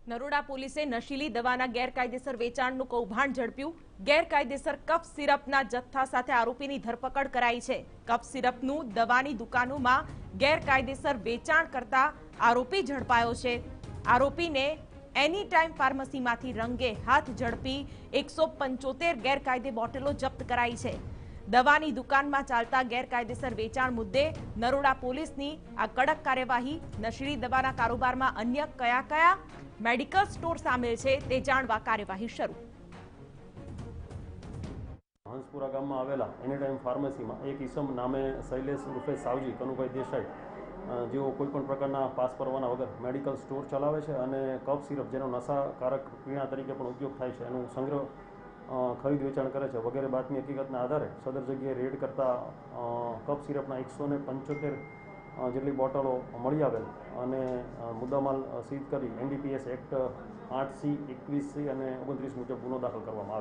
નરોડા પોલીસે નશીલી દવાના ગેરકાયદેસર વેચાણનું કૌભાંડ ઝડપ્યું। ગેરકાયદેસર કફ સિરપના જથ્થા સાથે આરોપીની ધરપકડ કરાઈ છે। કફ સિરપનું દવાની દુકાનોમાં ગેરકાયદેસર વેચાણ કરતા આરોપી ઝડપાયો છે। આરોપીને એની ટાઈમ ફાર્મસીમાંથી રંગે હાથ ઝડપી 175 ગેરકાયદે બોટલો જપ્ત કરાઈ છે। દવાની દુકાનમાં ચાલતા ગેરકાયદેસર વેચાણ મુદ્દે નરોડા પોલીસની આ કડક કાર્યવાહી। નશીલી દવાના કારોબારમાં અન્ય કયા કયા મેડિકલ સ્ટોર સામેલ છે તે જાણવા કાર્યવાહી શરૂ। હંસપુરા ગામમાં આવેલા એની ટાઈમ ફાર્મસીમાં એક ઈસમ નામે શૈલેષ ઉર્ફે સાવજી કનુભાઈ દેસાઈ, જેઓ કોઈપણ પ્રકારના પાસ પરવાના વગર મેડિકલ સ્ટોર ચલાવે છે અને કફ સિરપ, જેનો નશાકારક પીણા તરીકે પણ ઉપયોગ થાય છે, એનું સંગ્રહ ખરીદ વેચાણ કરે છે વગેરે બાતમી હકીકતના આધારે સદર જગ્યાએ રેડ કરતા કફ સિરપના 175 જેટલી બોટલો મળી આવેલ અને મુદ્દામાલ સીઝ કરી NDPS એક્ટ 8C, 21C અને 29 મુજબ ગુનો દાખલ કરવામાં આવે।